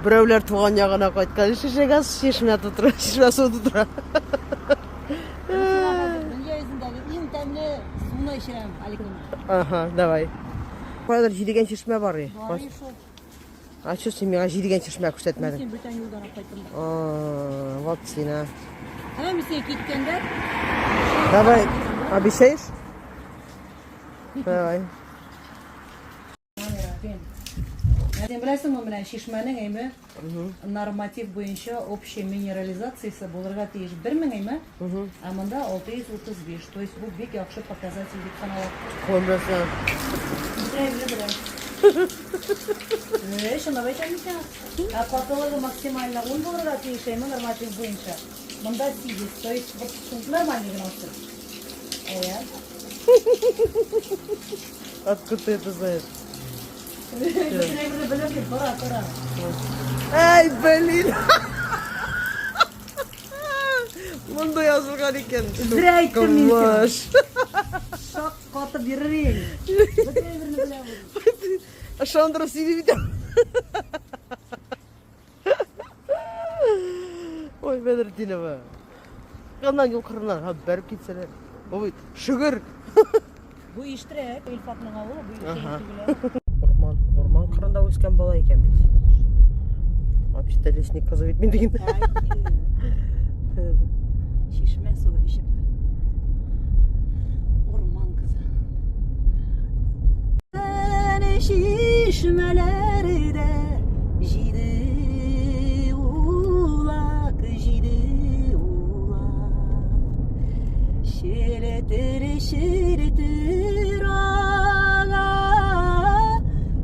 Birovlar tuğan yağına koytkan. Şişe gaz şişme tutura. Şişme su tutura. Dünya yüzündeki en temli suyunu içirem. Aleyküm. Aha, davay. Bu kadar jidigen çeşme var ya. Bari şu. Açıyorsun ya jidigen çeşme küsetmedin. Sen bütün yoldan akıttım. Вот сина. Hem sen gitkende. Давай, обещаешь? Давай. Sen bilirsin mi bilen şişmenin emi normatif boyunca общий минерализациясы болырга тиеш 1000 emi. Ama da 635. То есть bu bek yaxşı показатель деп саналат. Koymasa. Şuna başlamışım. Patoloji максимально 10 болырга тиеш еми норматив boyunca. Manda 8. То есть вот нормальный генотип. Откуда ты это знаешь? Пора. Ey блин! Bunda yazılgan ekan. Zira aytdim men sana. Kıvaş. Şok qotib yuraring. Birini bilaman. Ошандырып сүйдеп итем. Ой, Бедретдинова. Qandan kел qırınar, ha berip ketseler. Ой, şükür. Bu iştirek, Elfat'ın avı, bu iştirek. Orman qırında өскен бала екен бит. Вообще-то лесник қызы бит мен деген. Şişme su içip. Orman kızı. Şişmelerde jidi ulak. Şiretir ağa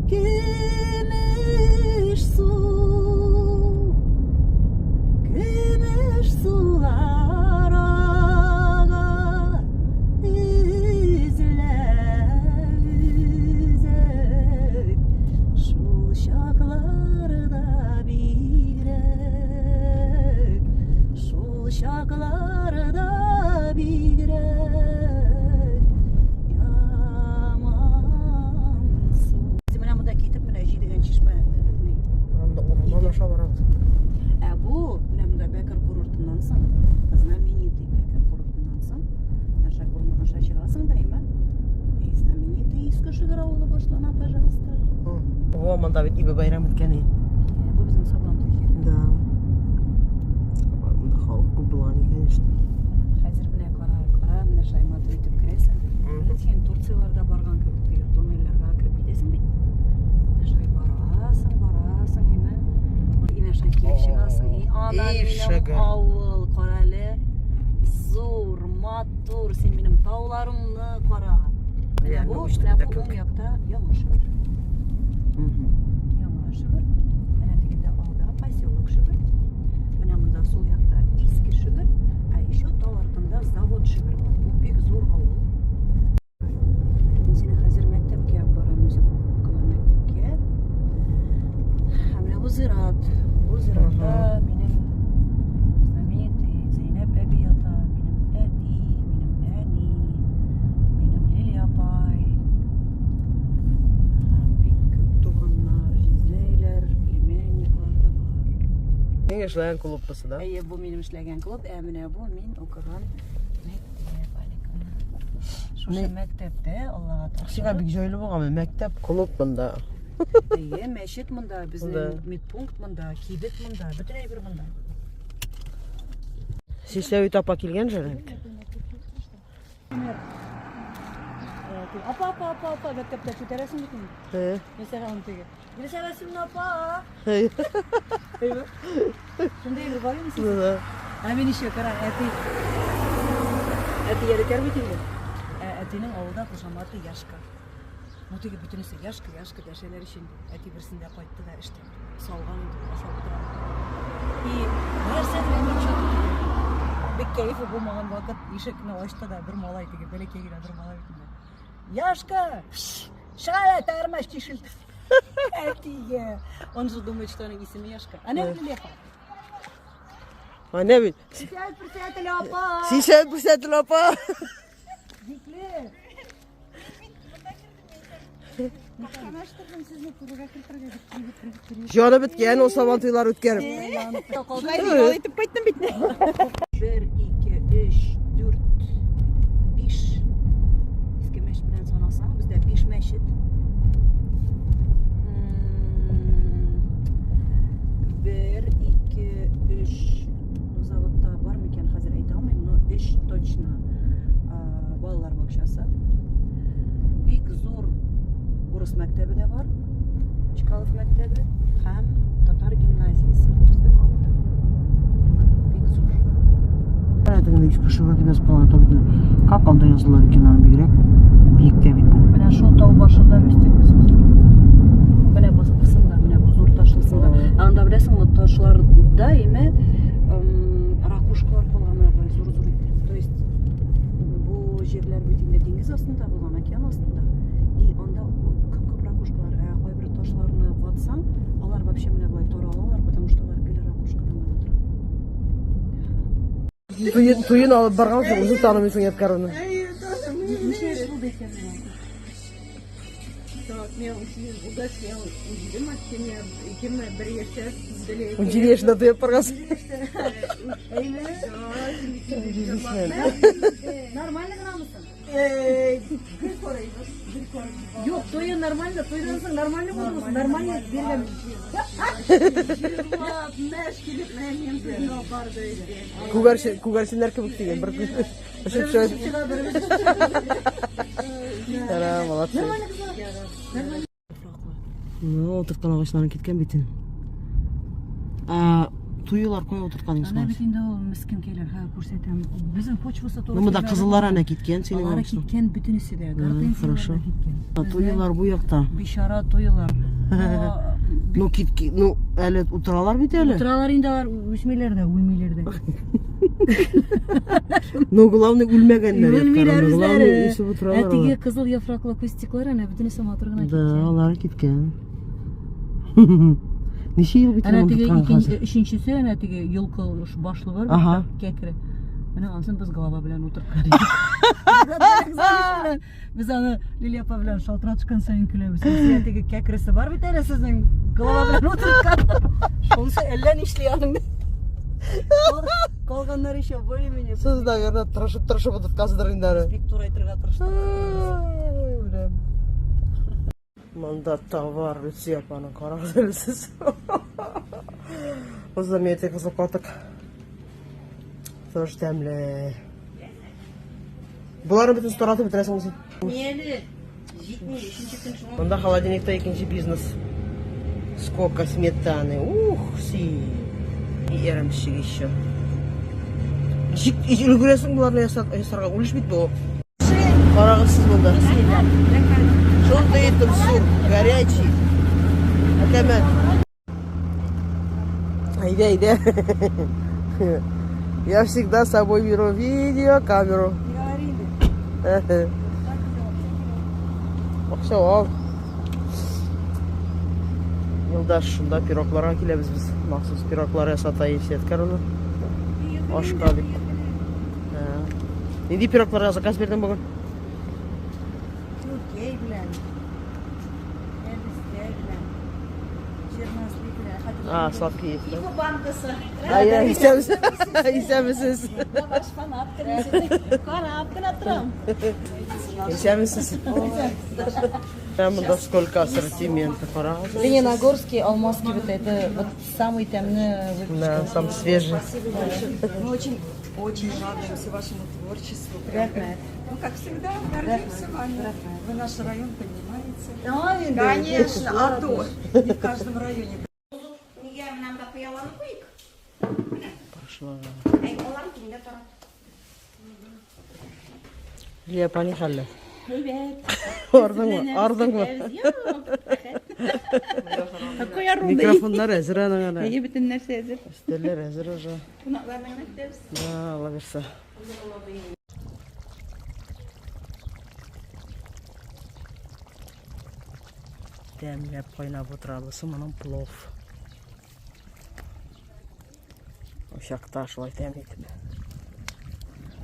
gümüş sular ağa üzler şul şaklarda birek şul şaklarda birek yaman su. Bizim burada ketip bana jidigen çeşme. Анда orman aşağı барабыз. Bu Lemda Bekir kurortundansan, знаменитый Bekir kurortundansan, наша kurortuna çıkarsın daima. Знаменитый İSKİ Şıgır Ağulu başlana, пожалуйста. О, мында бит İбі байрам өткені. Bu bizim Sablantay jeri. Да. Мында халық көп болған, конечно. Hazır bile kara, mine Şaymat'ı ötüp kiresen. Sen Turciyalarda bargan kebek, tonnellerga kirip gidesin bit. Şay barasın hemen. Yine şay keyif çıkarsın. Ana benim avul, karali, zor, matur, sen benim tağlarımlı kara. Yani Bu bu işte işte bu takık. yakta yamaç şıgır. Yamaç şıgır. Ana tekinde alda поселок şıgır. Ana bunda sol yakta İSKİ şıgır. Еще tağ артында завод şıgır. Bu pek zor avul. Seni hazır mektepke baramız kalan mektepke. Hamle bu ziraat. Bu ziraatta benim знаменитый Zeynep Ebi yata, benim Edi, benim Eni, benim Lili apay. Pek köp tuğanlar, jizleyler, plemienniklar da var. Ең эшләгән клуббысы да? Әйе, bu benim işlеген klub, әміне bu мен оқыған мектеп, алейкум. Шушы мектепте, Аллаға Сиңа бик җайлы булганмы? Мәктәп, клуб монда. Әйе, мәчет монда, безнең медпункт монда, кибет монда, бөтенләй бер монда. Сисәвит апа килгән җыр бит. Апа, мәктепте күтәрәсең бит инде. Mesela onu tege. Bir seversin apa. Şunday bir var mısın? Hemen iş yok ara. Eti yeri terbitin. Etinin avluda kuşamatı yaşka. Mutlu bütünüse yaşka deşeler için eti birisinde koydu da işte salgan aşağıda. İyi. Her sefer bir şey. Bir keyfi bu mağan vakit işekne açtı da bir malay tege. Böyle keyif bir malay bitinde. Yaşka. Şaya termez çişil. Etiye. Он же думает, что она не семьяшка. Она лепа. А не бит. 60% лепа. 60% апа. Дикле. Жаны біткен, о сабан тойлар өткеріп. 1, 2, 3, 4, 5. Eski meşit bilen sanasam bizde 5 meşit. 1, 2, 3. Bu zavodda var mı iken hazır ayta almayayım. No 3 точно balalar bakşası. Big zor Urus mektebi de var. Çikalov mektebi hem Tatar gimnaziyası bizde kaldı. Big zor. Hayatımda hiç kışırdı demez bana tabii ki. Kapkamda yazılar kenarı bir gerek. Büyükte bir. Bana şu tavu başında üsttük biz güzel. Bana basıpsında, bana bu zor taşlısında. Anda bilesin o taşlarda ime rakuşkalar kolanlar var, zor zor eder. То есть bu жерler bütünde deniz aslında, bu okean aslında. И anda köp rakuşkalar, koy bir taşlarını batsan, onlar вообще bana böyle toralalar, потому что onlar gül rakuşkadan geliyor. Tuyun alıp bargan soң uzun tanımıyorsun yetkarını. Неше жыл декен мен. Так, мен угостил удивим от меня, кемне бір ешер сізделей. 17 yaşında tuyup bargasın. Нормально гына мısın? Гүл корайбыз, гүл корайбыз. Yok, toyu нормально, toyдан соң нормально болмыз, нормально берген. Жырлап, мәш келіп, мен біздің барды өйден. Kugarsinler kibik деген bir gün. Aşıp şöyle. Ara, молодцы. Отыртқан ағашларын кеткен бетін. Tuyular koy отыртқаныңыз Ана бар. бетінде ол міскін келер, көрсетем. Біздің почвасы тоғы. Нымыда қызыллар ана кеткен, сенің Алары ағашлар. кеткен бүтінісі де, хорошо. гортензиялар кеткен. Tuyular bu yakta. Бишара тойлар. Ну кетки, ну әлі отыралар бит әлі. Тұралар енді алар өсмелер де, өлмейлер де. Ну главный үлмәгәннәр. Өлмейлер Главный үзләре. үсеп отыралар. Әтеге қызыл яфраклы кустиклар ана бүтінісі матырғына Да, кеткен. алар кеткен. Неше ел бит Ана аны теге тоткан хәзер? үшіншісі, ана теге елка башлы бар, Аха. кәкірі. Менің ансын біз голова белән отырып Біз аны Лилия апа белән шалтыратышкан сайын көләбез. Сия теге кәкірісі бар бит әле сезнең голова белән отырып. Шунысы әллә нишли аның. Калганнар еще более-менее. Сіз да верно тырышып отырткансыздар инде. Бик тура әйтергә тырыштык. Мында товар Люция апаның карагызсыз. Озда мете кызып каттык. Тоже тәмле. Буларны бүтән сторатып бетерәсең син. Мені житмей, үшінші күн шуңа. Мында холодильникта икенче бизнес. Сколько сметаны. Ух, си. И эремчик еще. Жик үлгерәсең буларны ясарга үлеш бит бу. Карагызсыз монда. Шундай итеп сур, горячий. Әкәмәт. Айда. Я всегда с собой беру видеокамеру. Акча ал. Юлдаш шунда пирогларга киләбез без. Махсус пироглар ясата ишеткәр уны. Ашка дип. Нинди пирогларга заказ бердең бүген? Окей, білән. Әлбісте, білән. Чернослив білән. Сладкий есть, да? Его банкасы. Я исәмесез. Баш фанат кірмесе. Қарап кіна тұрам. Исәмесез. Там да сколько ассортимента карагыз. Лениногорский, Алмазский, вот это вот самый темный. Да, сам свежий. Мы очень радуемся вашему творчеству. Прям. Ну, как всегда, гордимся вами. Вы наш район поднимаете. Конечно, а то. Не в каждом районе. Пошла. Лия пани хәлле. Ардыңмы? Микрофондар әзер аның. Bütün нәрсе әзер. Өстәлләр әзер уже. Кунакларның мәктәбез. Да, Алла берсе. Тәмләп кайнап утырабыз, моның плов. Ошакта шулай тәм итеп.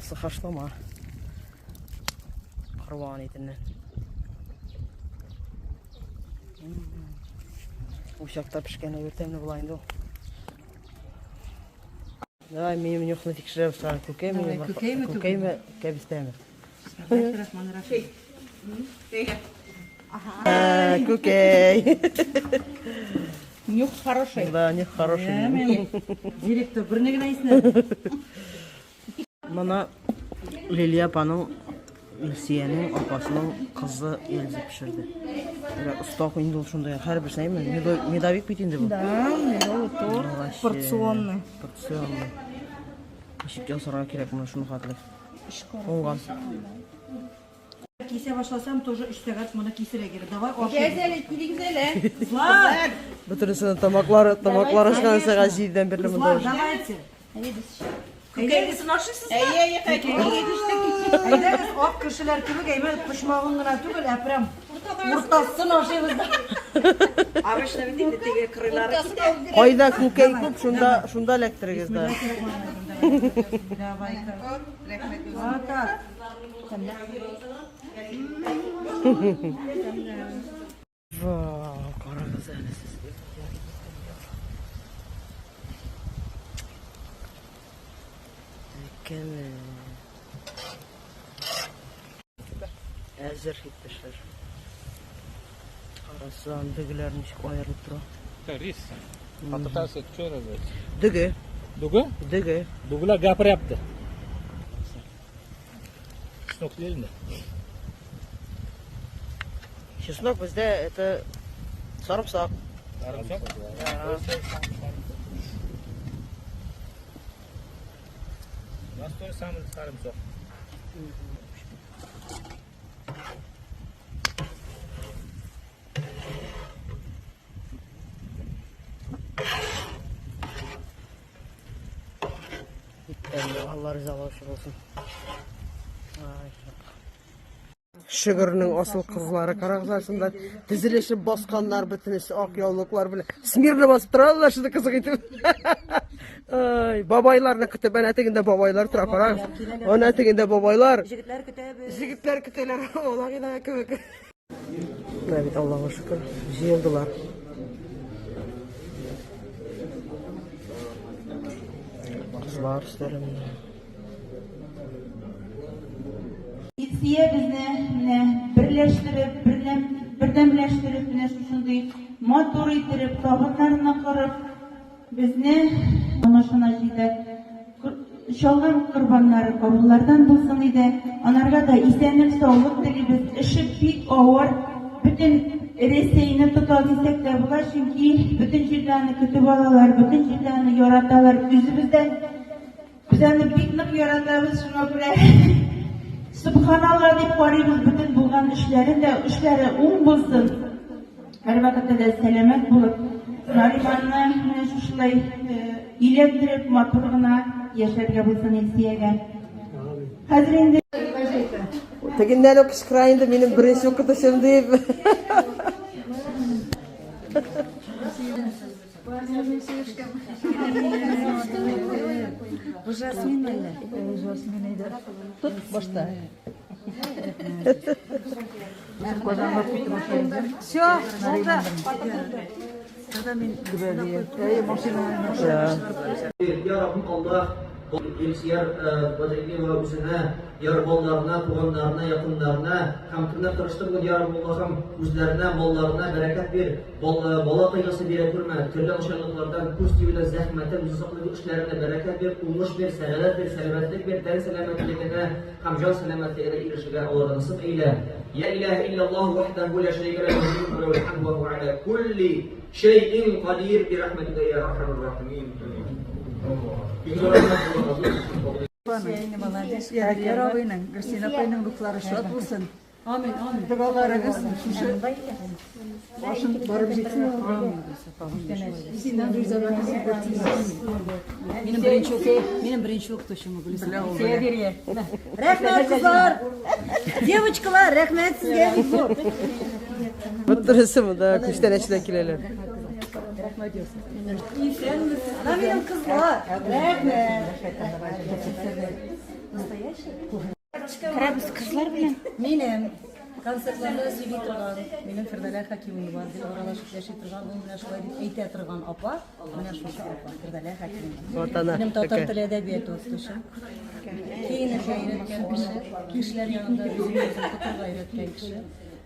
Сыхашлама. Корбан итеннән. Uşakta pişken öğretemli bulayındı o. Давай, benim yoxunu tekşirib sıra kökey mi? Kökey mi? Kebiste mi? Bismillahirrahmanirrahim. Kökey. Нюх хороший. Да, не хороший. Директор, bir ne gideysin? Mana Liliya apanın Ilsiye'nin apasının kızı Elzi pişirdi. Böyle ıstaq indi ol şunda ya. Her bir şey mi? Medavik bitindi bu. Да, медовый торт. Порционный. Порционный. Işık yasıran gerek bunu şunu hatırlayın. Ongan. Kise başlasam тоже 3 saat buna kisire gelir. Давай oş. Güzel. Kızlar. Bütünsünün tamaklar aşkan sağa jiden birli Kızlar, mıdır? давайте. Kökeğinizi nasılsınız? Әйдәгез ак кешеләр кебек әймәт пошмагын гына түгел, әпрәм. Уртасын ашыйбыз. Обычно видите, теге крылары китә. Qayda kökey köp şunda elektrigiz da. Давай-ка. Вот так. Vaa, qara qız əlisiz. Mükemmel. Əzir hitmişler. Qarasıdan dügülərini ayırıb dura. Рис. Пататасы чөйрәбез. Dügü, Дугы? dügü. Дугыла гапыряпты. Снок лелме. Чеснок bizde это sarımsak. Арымсак. У нас тоже самый сарымсак. Allah rızalaşı olsun. Şıgırının asıl kızları karakzarsında dizilişip baskanlar bütünüsü ak yavluklar bile smirli basıp durarlar şimdi kızı gitip. Ay, babaylar ne kütü ben etekinde babaylar tura karak. Onun etekinde babaylar. Jigitler kütüler. Ola gida köpek. Evet Allah'a şükür. Jiyildiler. Kızlar isterim. İlsiye bizni birleştirip, birdemleştirip, şunday motor itirip, kabınlarına kırıp, bizni anlaşına jide şalgam kurbanları kabullardan bulsun idi. Onlarga da isenlik, sağlık dilimiz, işi pek ağır, bütün reseyini tutabilsek de bular çünkü bütün jirlerini kütüp alalar, bütün jirlerini yaratalar, yüzümüzden bizani pek nik yaratamiz şuna göre. Subhanallah deyip koyuyoruz bütün bulgan işleri un bulsun. Her vakitte de selamet bulup, Nariman'la şuşlay ilettirip motoruna yaşarga bulsun ilsiyege. Hazırında Teginden o kişi kırayında benim birinci okutuşum deyip. Bu Jasmin öyle. Jasmin'iydi. Tut başta. Kocaman tuttum başlayınca. Все, oldu. Kada men gübeliye. Maşina. Ya Rabbim Allah elçiler vaziyeti ve üzerine yarbollarına, tuğanlarına, yakınlarına, kamkırına karıştırgın ya Rabbim Allah'ım üzerine, mallarına bereket bir, bala kıyası bir ettirme, türlü aşağılıklardan, kustiyle, zahmete, müzaklık işlerine bereket bir, umuş bir, seneler bir, selametlik bir, den selametlikine, kamcan selametlikine ilişkiler Allah'a nasip eyle. Ya ilahe illallah vahdehu la şerike lehu ve lehu'l hamdu ve hu ala kulli şeyin kadir bi rahmetike ya erhamer rahimin. Яровыйның, Герсинапайның рухлары шат булсын. Amin, amin. Дугаларыгыз шушы башын барып жетсин. Сизден ризаларыңызды көрсөтсүз. Benim birinci okutuşumu Gülsün. Rahmet kızlar. Девочкалар, rahmet sizge. Bıttırısı mı da kuştan eşlen kileler. Ana benim kızlar. Rahmet. Krabız kızlar bilen. Benim. Концертларда сөйли торган, минем Фирдәлә Хәкимова бар, дип аралашып яши торган, ул менә шулай дип әйтә торган апа, менә шушы апа, Фирдәлә Хәкимова. Вот она, Минем татар какая. теле әдәбияты укытучым. Киенергә өйрәткән кеше, кешеләр янында үзен тотарга өйрәткән кеше.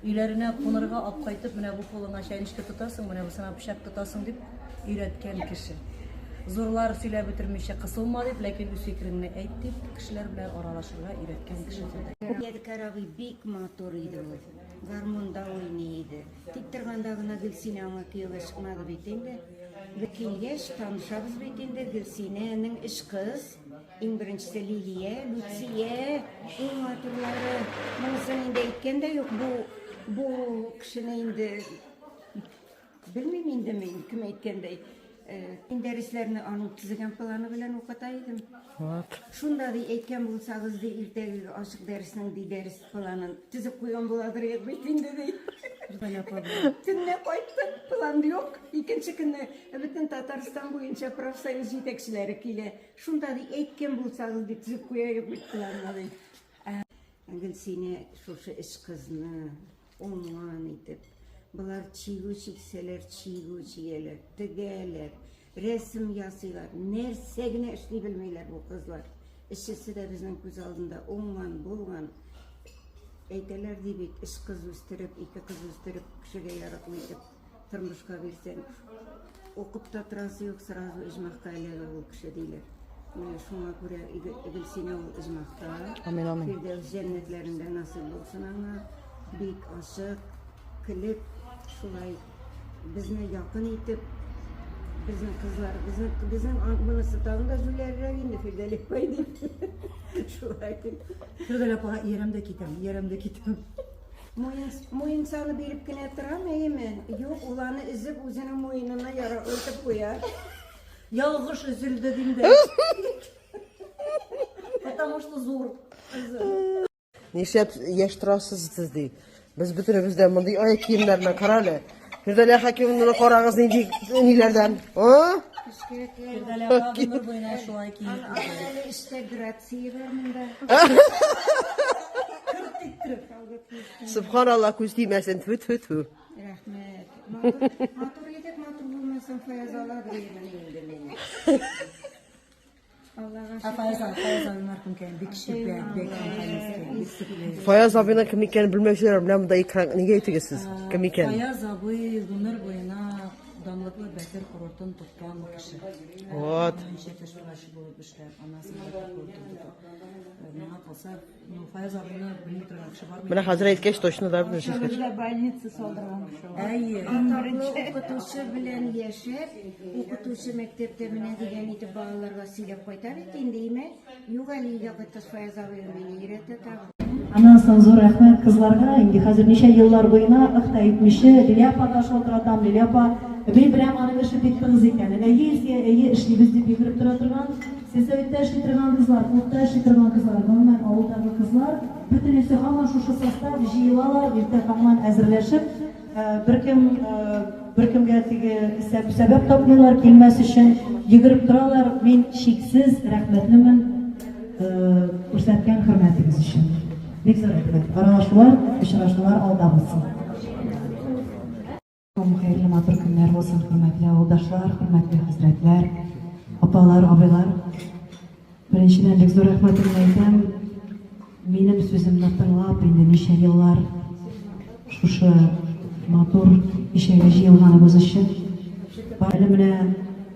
Өйләренә кунырга алып кайтып, менә бу кулыңа чәйничкә тотасың, менә бу сына пычак тотасың дип өйрәткән кеше. Зурлар сөйләп бетермичә кысылма дип, ләкин үз фикереңне әйт дип, кешеләр белән аралашырга өйрәткән кеше. Дед Карагый бик матур иде ул. Гармунда уйный Тик торганда гына Гөлсинә аңа күйәүгә чыкмады бит инде. Килгәч танышабыз бит инде Гөлсинәнең эш кыз. Иң беренчесе Лилия, Люция, иң матурлары. Монысын инде әйткән дә юк. Бу кешене инде белмим инде мин кем әйткәндәй. Дәресләрне аның төзегән планы белән укыта идем. Шунда ди әйткән булсагыз ди иртәге ашык дәреснең ди дәрес планын төзеп куйган буладыр бит инде ди. Көнне кайттык, план юк. Икенче көнне бөтен Татарстан буенча профсоюз җитәкчеләре килә. Шунда ди әйткән булсагыз ди төзеп куяйк бит планны ди. Гөлсинә шушы эш кызны уңган итеп Бұлар чигу чикселер, чигу чигелер, тігелер, рәсім ясыйлар, нәрсе генә эшли белмейләр бу кызлар. Эшесе дә безнең күз алдында уңган, булган. Әйтәләр ди бит, эш кыз үстереп, ике кыз үстереп, кешегә яраклы итеп тормышка бирсәң, укып та торасы юк, сразу иҗмахка эләгә ул кеше диләр. Менә шуңа күрә Гөлсинә ул иҗмахта. Амин, амин. Фирдәүс җәннәтләрендә насыйп булсын аңа. Бик ашык, көлеп, шулай безне якын итеп, безнең кызлар, безнең монысы тагын да җүләррәк инде Фирдәле апай дип. Шулай дип. Фирдәле апага ярамда китәм. Муенсаны биреп кенә торам, әйеме? Юк, уланы изеп үзенең муенына яратып куя. Ялгыш üzüldü димдә. Потому что зур. Нишләп яшь торасыз сез ди? Без бөтенебез дә мондый ай киемнәрне карале. Фирдәлә Хәкимовны карагыз нинди ниләрдән? Фирдәле апа гомер буена шулай киеп. Әле эштә грация бар монда. Субханалла, күз тимәсен, тфу. Рәхмәт. Матур итеп, матур булмасын Фаяз аладыр инде мине. Аллага Фаяз мәрхүм кәен бик шипә, бик Фаяз абыйның кем икәнен белмәүчеләр белән монда экран нигә әйтегез? Кем икән? Фаяз абый гомер буена данлыклы Бәкер курортын тоткан кеше. Вот. Ничә фестивальче булып эшләр, анасы миңа калса, Фаяз абыйны белми торган кеше бар. Менә хәзер әйткәч точно да беләсез. больница салдырган кеше. Әйе. Укытучы белән яшәп, укытучы мәктәптә менә дигән итеп балаларга сөйләп кайта бит инде име? Юк әле ягыт Фаяз абый мине өйрәтә тагын. Анан соң зур рәхмәт кызларга. Инде хәзер ничә еллар буена ыкта итмичә Лилия апага шалтыратам. Лилия апа бер белән аның эше бик тыгыз икән. Әйе эшлибез дип йөгереп тора торган, сәсәвиттә эшли торган кызлар, клубта эшли торган кызлар, гомумән авылдагы кызлар бөтенесе һаман шушы состав җыелалар, иртә һаман әзерләшеп, беркемгә теге сәбәп тапмыйлар килмәс өчен йөгереп торалар. Мин чиксез рәхмәтлемен күрсәткән хөрмәтегез өчен. Бик зур рәхмәт. Очрашулар алда булсын. Хәерле матур көннәр булсын, хөрмәтле авылдашлар, хөрмәтле хәзрәтләр, апалар, абыйлар. Беренчедән бик зур рәхмәтемне әйтәм. Минем сүземне тыңлап, инде ничә еллар шушы матур ишәгә җыелганыбыз өчен. Әле менә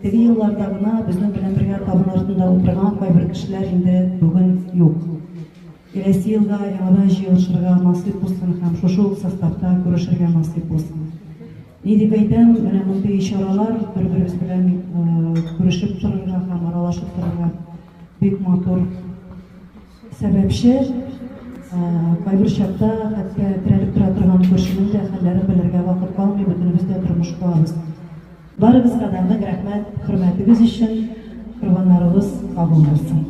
теге елларда гына безнең белән бергә табын артында утырган кайбер кешеләр инде бүген юк. Киләсе елда яңадан җыелышырга насыйп булсын һәм шушы составта күрешергә насыйп булсын. Ни дип әйтәм, менә мондый чаралар бер-беребез белән күрешеп торырга һәм аралашып торырга бик матур сәбәпче. Кайбер чакта хәтта терәлеп тора торган күршенең дә хәлләрен белергә вакыт калмый, бөтенебез дә тормыш кылабыз. Барыгызга да рәхмәт, хөрмәтегез өчен, корбаннарыбыз кабул булсын.